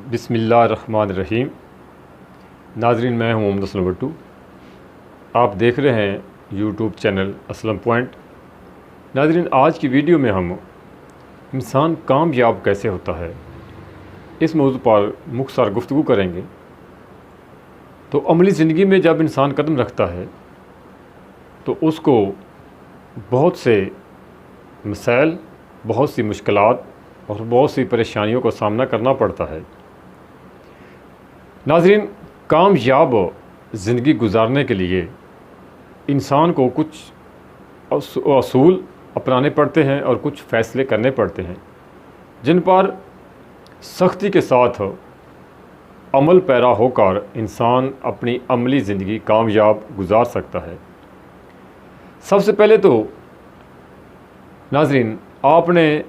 बिस्मिल्लाहिर्रहमानिर्रहीम। नाजरीन, मैं हूं मोहम्मद असलम भट्टू। आप देख रहे हैं यूट्यूब चैनल असलम पॉइंट। नाजरीन, आज की वीडियो में हम इंसान कामयाब कैसे होता है इस मौजू पर मुख्तसर गुफ्तगू करेंगे। तो अमली ज़िंदगी में जब इंसान कदम रखता है तो उसको बहुत से मसाइल, बहुत सी मुश्किलात और बहुत सी परेशानियों का सामना करना पड़ता है। नाज़रीन, कामयाब ज़िंदगी गुजारने के लिए इंसान को कुछ असूल अपनाने पड़ते हैं और कुछ फ़ैसले करने पड़ते हैं जिन पर सख्ती के साथ अमल पैरा होकर इंसान अपनी अमली ज़िंदगी कामयाब गुजार सकता है। सबसे पहले तो नाज़रीन, आपने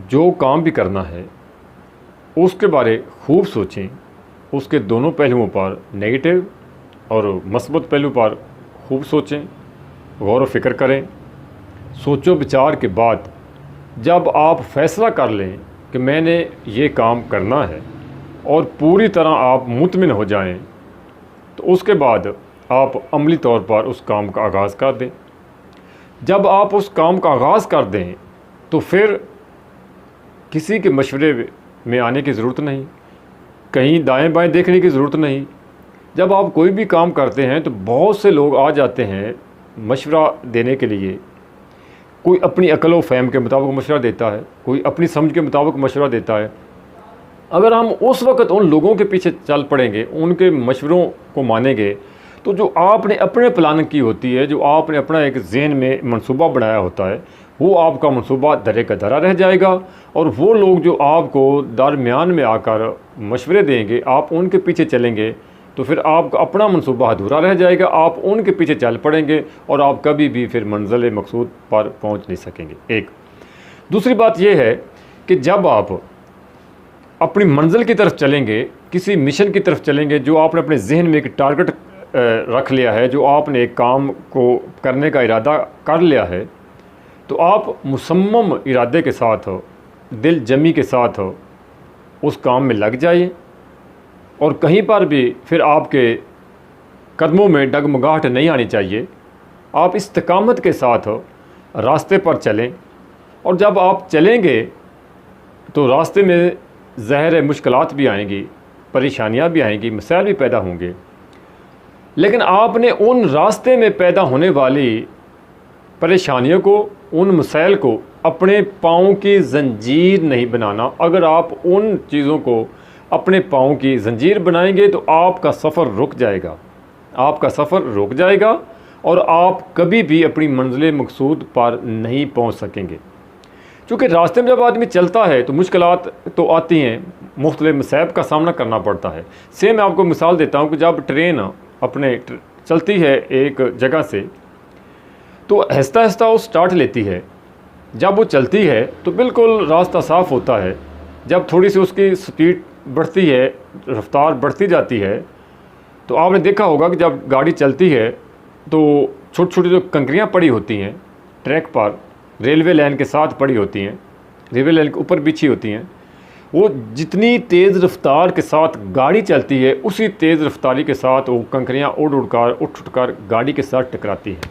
जो काम भी करना है उसके बारे खूब सोचें, उसके दोनों पहलुओं पर, नेगेटिव और मस्बत पहलू पर खूब सोचें, गौर व फिक्र करें। सोचो विचार के बाद जब आप फ़ैसला कर लें कि मैंने ये काम करना है और पूरी तरह आप मुतमिन हो जाएं, तो उसके बाद आप अमली तौर पर उस काम का आगाज़ कर दें। जब आप उस काम का आगाज़ कर दें तो फिर किसी के मशवरे में आने की ज़रूरत नहीं, कहीं दाएं बाएं देखने की ज़रूरत नहीं। जब आप कोई भी काम करते हैं तो बहुत से लोग आ जाते हैं मशवरा देने के लिए। कोई अपनी अकल व फ़हम के मुताबिक मशवरा देता है, कोई अपनी समझ के मुताबिक मशवरा देता है। अगर हम उस वक़्त उन लोगों के पीछे चल पड़ेंगे, उनके मशवरों को मानेंगे, तो जो आपने अपने प्लानिंग की होती है, जो आपने अपना एक ज़हन में मंसूबा बनाया होता है, वो आपका मंसूबा धरे का धरा रह जाएगा। और वो लोग जो आपको दरमियान में आकर मशवरे देंगे, आप उनके पीछे चलेंगे, तो फिर आपका अपना मंसूबा अधूरा रह जाएगा। आप उनके पीछे चल पड़ेंगे और आप कभी भी फिर मंजिल मकसूद पर पहुंच नहीं सकेंगे। एक दूसरी बात यह है कि जब आप अपनी मंजिल की तरफ चलेंगे, किसी मिशन की तरफ चलेंगे, जो आपने अपने जहन में एक टारगेट रख लिया है, जो आपने एक काम को करने का इरादा कर लिया है, तो आप मुसम्मम इरादे के साथ, दिल जमी के साथ उस काम में लग जाइए और कहीं पर भी फिर आपके कदमों में डगमगाहट नहीं आनी चाहिए। आप इस्तिकामत के साथ रास्ते पर चलें और जब आप चलेंगे तो रास्ते में ज़ाहिर मुश्किलात भी आएंगी, परेशानियां भी आएंगी, मसाइल भी पैदा होंगे, लेकिन आपने उन रास्ते में पैदा होने वाली परेशानियों को, उन मसाइल को अपने पाँव की ज़ंजीर नहीं बनाना। अगर आप उन चीज़ों को अपने पाँव की ज़ंजीर बनाएंगे तो आपका सफ़र रुक जाएगा, आपका सफ़र रुक जाएगा और आप कभी भी अपनी मंजिल मकसूद पर नहीं पहुंच सकेंगे। क्योंकि रास्ते में जब आदमी चलता है तो मुश्किलात तो आती हैं, मुख्तलिफ़ मसाइब का सामना करना पड़ता है। सेम मैं आपको मिसाल देता हूँ कि जब ट्रेन अपने चलती है एक जगह से, तो आहिस्ता आहिस्ता वो स्टार्ट लेती है। जब वो चलती है तो बिल्कुल रास्ता साफ़ होता है। जब थोड़ी सी उसकी स्पीड बढ़ती है, रफ्तार बढ़ती जाती है, तो आपने देखा होगा कि जब गाड़ी चलती है तो छोटी छोटी जो कंकरियाँ पड़ी होती हैं ट्रैक पर, रेलवे लाइन के साथ पड़ी होती हैं, रेलवे लाइन के ऊपर बिछी होती हैं, वो जितनी तेज़ रफ्तार के साथ गाड़ी चलती है उसी तेज़ रफ्तारी के साथ वो कंकरियाँ उठ कर गाड़ी के साथ टकराती हैं।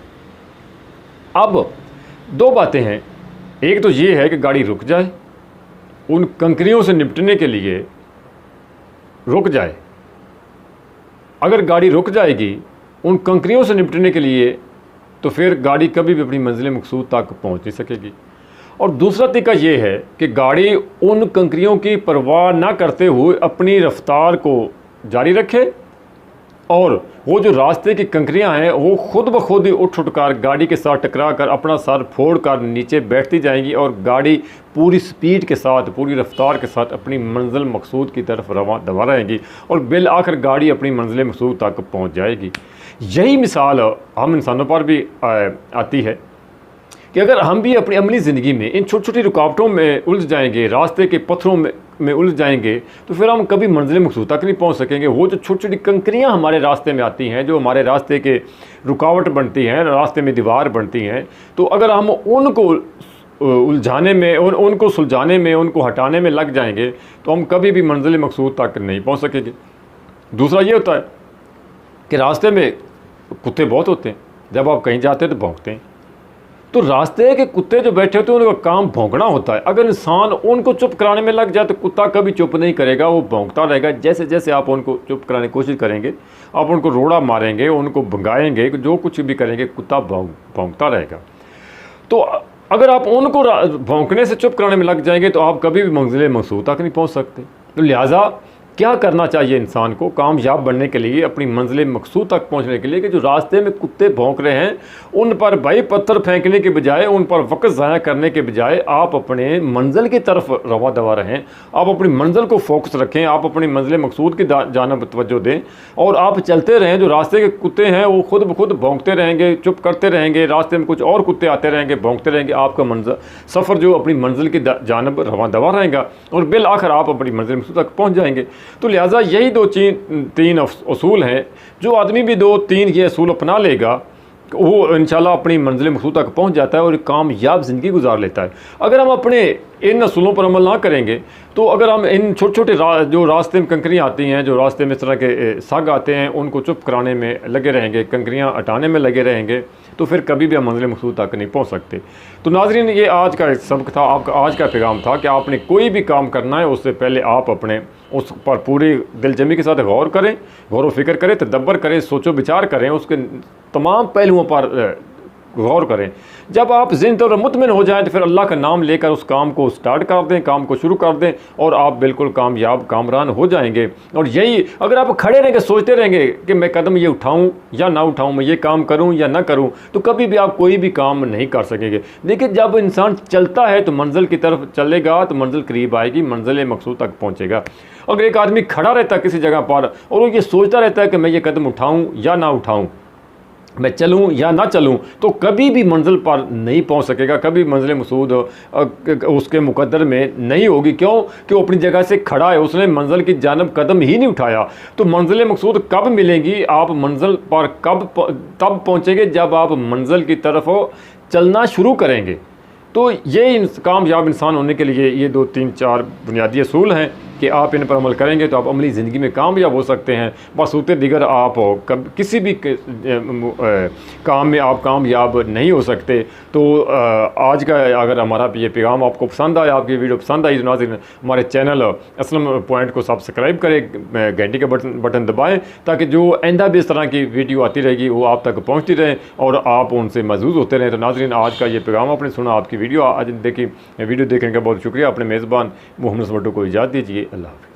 अब दो बातें हैं, एक तो ये है कि गाड़ी रुक जाए, उन कंकरियों से निपटने के लिए रुक जाए। अगर गाड़ी रुक जाएगी उन कंकरियों से निपटने के लिए, तो फिर गाड़ी कभी भी अपनी मंजिल मकसूद तक पहुंच नहीं सकेगी। और दूसरा तरीका ये है कि गाड़ी उन कंकरियों की परवाह ना करते हुए अपनी रफ्तार को जारी रखे और वो जो रास्ते की कंकरियां हैं वो खुद ब खुद ही उठ कर गाड़ी के साथ टकरा कर अपना सर फोड़ कर नीचे बैठती जाएंगी और गाड़ी पूरी स्पीड के साथ, पूरी रफ्तार के साथ अपनी मंजिल मकसूद की तरफ दवा रहेंगी और बिल आखिर गाड़ी अपनी मंजिल मकसूद तक पहुंच जाएगी। यही मिसाल हम इंसानों पर भी आती है कि अगर हम भी अपनी अमली ज़िंदगी में इन छोटी छोटी रुकावटों में उलझ जाएंगे, रास्ते के पत्थरों में उलझ जाएंगे, तो फिर हम कभी मंजिल मकसूद तक नहीं पहुंच सकेंगे। वो जो छोटी छोटी कंकरियां हमारे रास्ते में आती हैं, जो हमारे रास्ते के रुकावट बनती हैं, रास्ते में दीवार बनती हैं, तो अगर हम उनको उलझाने में, उनको सुलझाने में, उनको हटाने में लग जाएंगे तो हम कभी भी मंजिल मकसूद तक नहीं पहुंच सकेंगे। दूसरा ये होता है कि रास्ते में कुत्ते बहुत होते हैं, जब आप कहीं जाते हैं तो भौंकते हैं। तो रास्ते के कुत्ते जो बैठे होते हैं उनका काम भौंकना होता है। अगर इंसान उनको चुप कराने में लग जाए तो कुत्ता कभी चुप नहीं करेगा, वो भौंकता रहेगा। जैसे जैसे आप उनको चुप कराने की कोशिश करेंगे, आप उनको रोड़ा मारेंगे, उनको भगाएंगे, जो कुछ भी करेंगे, कुत्ता भौंकता रहेगा। तो अगर आप उनको भौंकने से चुप कराने में लग जाएंगे तो आप कभी भी मंजिल मकसूद तक नहीं पहुँच सकते। तो लिहाजा क्या करना चाहिए इंसान को कामयाब बनने के लिए, अपनी मंजिल मकसूद तक पहुंचने के लिए, कि जो रास्ते में कुत्ते भौंक रहे हैं उन पर भाई पत्थर फेंकने के बजाय, उन पर वक्त ज़ाया करने के बजाय आप अपने मंजिल की तरफ रवा दवा रहें, आप अपनी मंजिल को फोकस रखें, आप अपनी मंजिल मकसूद की जानब तवज्जो दें और आप चलते रहें। जो रास्ते के कुत्ते हैं वो खुद ब खुद भौंकते रहेंगे, चुप करते रहेंगे, रास्ते में कुछ और कुत्ते आते रहेंगे, भौंकते रहेंगे, आपका सफ़र जो अपनी मंजिल की जानब रवा दवा रहेगा और बिल आखिर आप अपनी मंजिल मकसूद तक पहुँच जाएंगे। तो लिहाजा यही तीन असूल हैं। जो आदमी भी 2-3 ये असूल अपना लेगा वो इंशाल्लाह अपनी मंजिल मकसूद तक पहुंच जाता है और कामयाब ज़िंदगी गुजार लेता है। अगर हम अपने इन असूलों पर अमल ना करेंगे तो अगर हम इन छोटे छोटे जो रास्ते में कंकरियाँ आती हैं, जो रास्ते में इस तरह के सग आते हैं, उनको चुप कराने में लगे रहेंगे, कंकरियाँ हटाने में लगे रहेंगे, तो फिर कभी भी हम मंजिल मकसूद तक नहीं पहुँच सकते। तो नाज़रीन, ये आज का सबक था, आपका आज का पैगाम था कि आपने कोई भी काम करना है उससे पहले आप अपने उस पर पूरी दिलजमी के साथ गौर करें, गौर व फिक्र करें, तदब्बर करें, सोचो विचार करें, उसके तमाम पहलुओं पर गौर करें। जब आप ज़िन तौर मुतमिन हो जाएं तो फिर अल्लाह का नाम लेकर उस काम को स्टार्ट कर दें, काम को शुरू कर दें और आप बिल्कुल कामयाब कामरान हो जाएंगे। और यही अगर आप खड़े रहेंगे, सोचते रहेंगे कि मैं कदम ये उठाऊं या ना उठाऊं, मैं ये काम करूं या ना करूं, तो कभी भी आप कोई भी काम नहीं कर सकेंगे। लेकिन जब इंसान चलता है तो मंजिल की तरफ चलेगा तो मंजिल करीब आएगी, मंजिल मकसूद तक पहुँचेगा। अगर एक आदमी खड़ा रहता है किसी जगह पर और वो ये सोचता रहता है कि मैं ये कदम उठाऊँ या ना उठाऊँ, मैं चलूं या ना चलूं, तो कभी भी मंजिल पर नहीं पहुंच सकेगा, कभी मंजिल मकसूद उसके मुकद्दर में नहीं होगी। क्यों? कि वो अपनी जगह से खड़ा है, उसने मंजिल की जानब कदम ही नहीं उठाया। तो मंजिल मकसूद कब मिलेगी? आप मंजिल पर तब पहुंचेंगे जब आप मंजिल की तरफ चलना शुरू करेंगे। तो ये कामयाब इंसान होने के लिए ये 2-3-4 बुनियादी असूल हैं कि आप इन पर अमल करेंगे तो आप अमली ज़िंदगी में कामयाब हो सकते हैं। बस होते दिगर आप किसी भी काम में आप कामयाब नहीं हो सकते। तो आज का अगर हमारा ये पैगाम आपको पसंद आया, आपकी वीडियो पसंद आई, तो नाज़रीन हमारे चैनल असलम पॉइंट को सब्सक्राइब करें, घंटी का बटन दबाएँ ताकि जो आइंदा भी इस तरह की वीडियो आती रहेगी वो आप तक पहुँचती रहें और आप उनसे महजूज़ होते रहें। तो नाज़रीन, आज का ये पैगाम आपने सुना, आपकी वीडियो आज देखी, वीडियो देखने का बहुत शुक्रिया। अपने मेज़बान मोहम्मद समट्टू को इजाज़त दीजिए। अल्लाह हाफ़िज़।